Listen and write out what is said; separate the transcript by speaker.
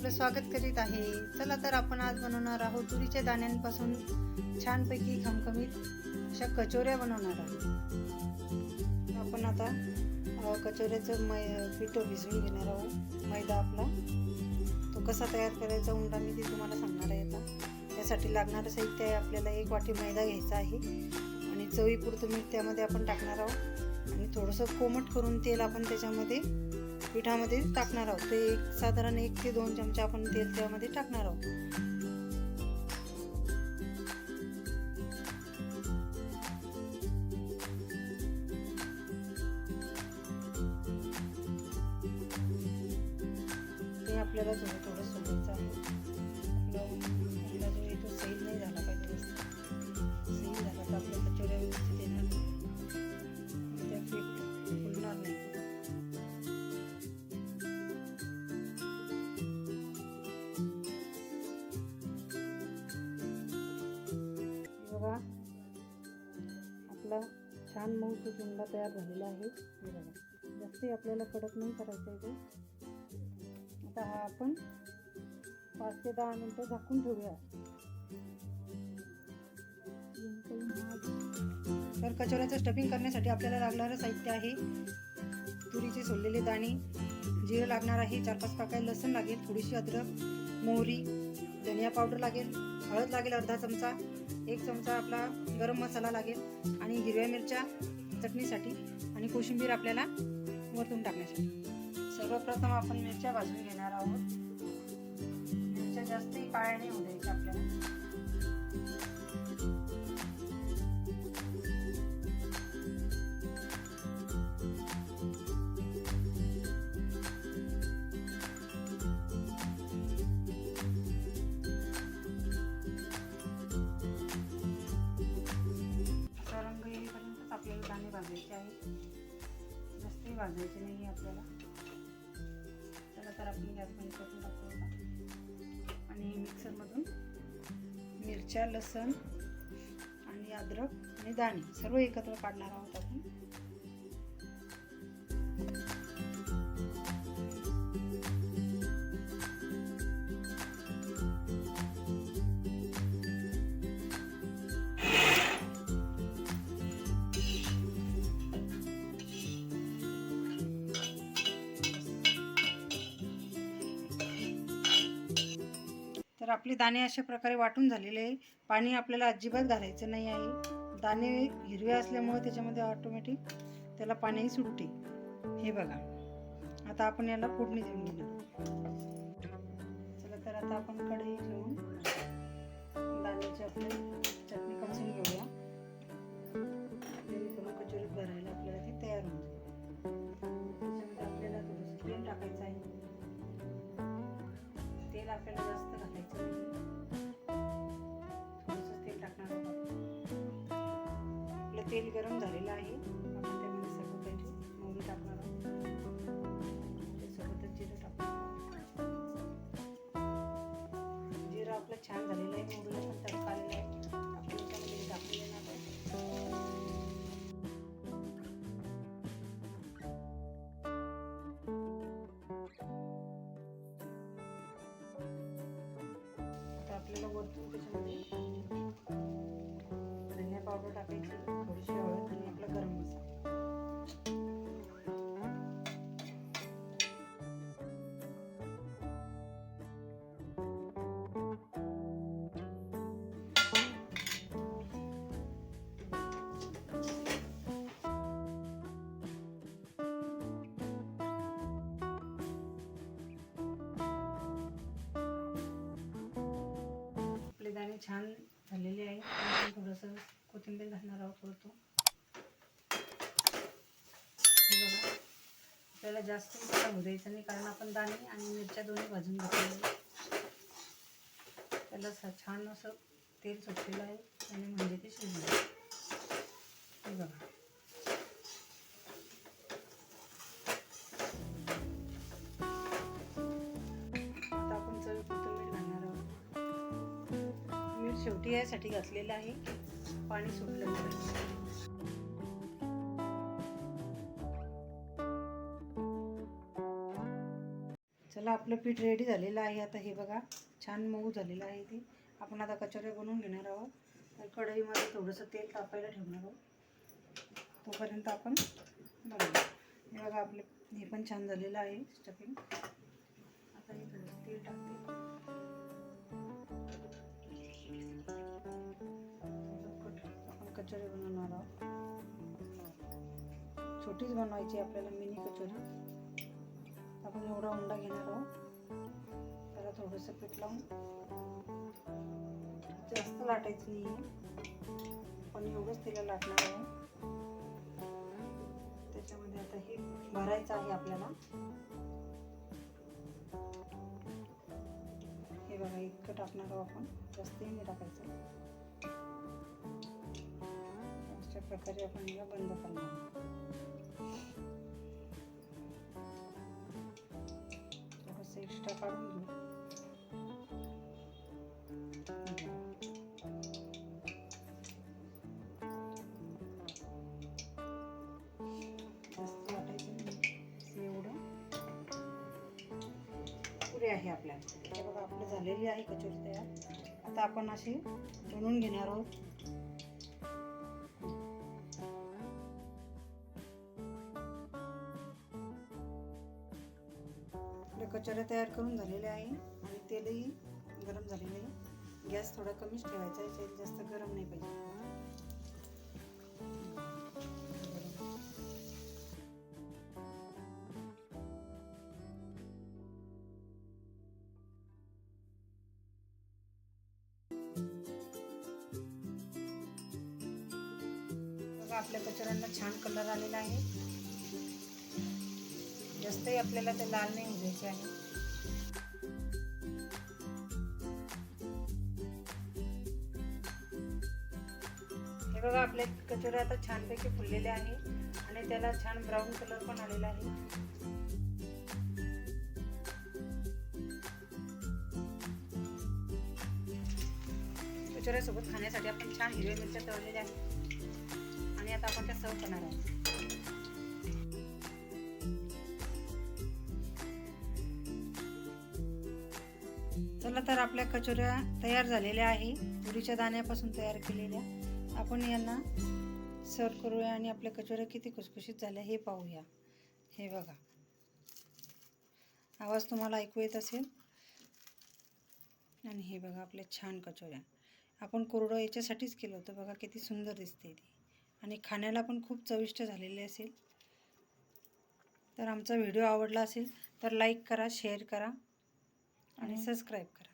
Speaker 1: आपलं स्वागत करीत आहे। चला तर आपण आज बनवणार आहोत तुरीच्या दाण्यांपासून छानपैकी खमखमीत अशा कचोऱ्या बनवणार आहोत। आपण आता कचोऱ्याचं पीठ भिजवून घेणार आहोत। मैदा आपला तो कसा तयार करायचा उंडा मी ते तुम्हाला सांगणार आहे। आता त्यासाठी लागणारं साहित्य आहे, आपल्याला 1 वाटी मैदा घ्यायचा आहे आणि चवीपुरतं मीठ त्यामध्ये आपण टाकणार आहोत आणि थोडंसं कोमट करून तेल आपण त्याच्यामध्ये पिठामध्ये टाकणार आहोत। ते साधारण 1 ते 2 चमचे आपण तेल त्यामध्ये टाकणार आहोत। ते आपल्याला थोडं थोडं सोडायचं आहे। आपला जो आहे तो सैल नाही झाला पाहिजे। सैल झाला तर आपल्या कचोऱ्या व्यवस्थित येणार नाही, त्या पीठ फुलणार नाही। बघा आपला छान मऊ उंडा तयार झालेला आहे। हे बघा, जास्त आपल्याला कडक नाही करायचं आहे ते। आता हा आपण 5 ते 10 मिनिटं झाकून ठेवूया। तर कचोऱ्याचं स्टफिंग करण्यासाठी आपल्याला लागणारं साहित्य आहे तुरीचे सोललेले दाणे, जिरं लागणार आहे 4-5 पाकळ्या, लसूण लागेल, थोडीशी अद्रक, मोहरी, धनिया पावडर लागेल, हळद लागेल अर्धा चमचा, 1 चमचा आपला गरम मसाला लागेल आणि हिरव्या मिरच्या चटणीसाठी आणि कोशिंबीर आपल्याला वरतून टाकण्यासाठी। सर्वप्रथम आपण मिरच्या भाजून घेणार आहोत। मिरच्या जास्तही काळ्या नाही होऊ द्यायच्या आपल्याला। रंग येईपर्यंतच आपल्याला दाणे भाजायचे आहे, जास्तही भाजायचे नाही आपल्याला। चला तर आपण गॅस बंद करून टाकूया आणि मिक्सरमधून मिरच्या, लसूण आणि अद्रक आणि दाणे सर्व एकत्र काढणार आहोत आपण। तर आपले दाणे अशा प्रकारे वाटून झालेले आहे। पाणी आपल्याला अजिबात घालायचं नाही आहे। दाणे हिरवे असल्यामुळे त्याच्यामध्ये ऑटोमॅटिक त्याला पाणी सुटते। हे बघा, आता आपण याला फोडणी देऊन घेणार। चला तर आता आपण कढई घेऊन दाण्याची आपली चटणी करून घेऊया, जेणेकरून कचोरीत भरायला आपल्याला ती तयार होऊन जाईल। त्याच्यामध्ये आपल्याला थोडंसं तेल टाकायचं आहे। तेल आपल्याला जास्त घालायचं नाही, थोडंसं तेल टाकणार आहोत। आपलं तेल गरम झालेलं आहे, आपण त्यामध्ये सर्व काही मोहरी टाकणार आहोत, त्यासोबतच जिरं टाकणार आहोत। जिरं आपलं छान झालेलं आहे, मोहरीला पण तडका आलेला आहे, आपण त्यामध्ये टाकून देणार आहोत। आपल्याला वरतून त्याच्यामध्ये धनिया पावडर टाकायची, थोडीशी हळद आणि आपला गरम मसाला। आपले दाणे छान झालेले आहे, आपण थोडंसं कोथिंबीर घालणार आहोत वरतून। हे बघा, आपल्याला जास्त होऊ द्यायचं नाही, कारण आपण दाणे आणि मिरच्या दोन्ही भाजून घेतलेले, त्याला छान असं तेल सुटलेलं आहे आणि म्हणजे ते शिजलं। हे बघा, आता आपण चवीपुरतं मीठ घालणार आहोत। मीठ शेवटी यासाठी घातलेलं आहे, पाणी सुटलेलं आहे। चला आपलं पीठ रेडी झालेलं आहे. आता हे बघा छान मऊ झालेलं आहे ते. आपण आता कचोऱ्या बनवून घेणार आहोत. तर कढईमध्ये थोडंसं तेल तापायला ठेवणार आहोत. तोपर्यंत आपण बनवू. हे बघा आपले हे पण छान झालेलं आहे स्टफिंग. आता हे थोडंसं तेल टाकते. आपण कचोरी बनवणार आहोत. छोटीच बनवायची आपल्याला, मिनी कचोरी. आपण एवढा उंडा घेणार आहोत. त्याला थोडंसं पीठ लावून, जास्त लाटायचं नाही आहे, पण एवढंच तिला लाटणार आहे. त्याच्यामध्ये आता हे भरायचं आहे आपल्याला. हे बघा इतकं टाकणार आहोत आपण, जास्तही नाही टाकायचं. अशा प्रकारे आपण याला बंद करणार आहोत. थोडंसं एक्स्ट्रा काढून घेऊ. जास्त वाटायचं नाही एवढं पुरे आहे आपल्याला. हे बघा आपलं झालेली आहे कचोरी तयार. आता आपण अशी बनवून घेणार आहोत. आपल्या कचोऱ्या तयार करून झालेल्या आहे आणि तेलही गरम झालेलं आहे. गॅस थोडा कमीच ठेवायचा आहे, तेल जास्त गरम नाही पाहिजे. बघा आपल्या कचोऱ्यांना छान कलर आलेला आहे. जास्तही आपल्याला ते लाल नाही होऊ द्यायचे आहे. हे बघा आपल्या कचोऱ्या आता छानपैकी फुललेल्या आहे आणि त्याला छान ब्राऊन कलर पण आलेला आहे. कचोऱ्यासोबत खाण्यासाठी आपण छान हिरव्या मिरच्या तळलेल्या आहेत आणि आता आपण त्या सर्व करणार आहोत. चला तर आपल्या कचोऱ्या तयार झालेल्या आहे, तुरीच्या दाण्यापासून तयार केलेल्या. आपण यांना सर्व करूया आणि आपल्या कचोऱ्या किती खुसखुशीत झाल्या हे पाहूया. हे बघा, आवाज तुम्हाला ऐकू येत असेल. आणि हे बघा आपल्या छान कचोऱ्या. आपण कोरडं याच्यासाठीच केलं होतं. बघा किती सुंदर दिसते ती आणि खाण्याला पण खूप चविष्ट झालेले असेल. तर आमचा व्हिडिओ आवडला असेल तर लाईक करा, शेअर करा आणि सबस्क्राईब करा.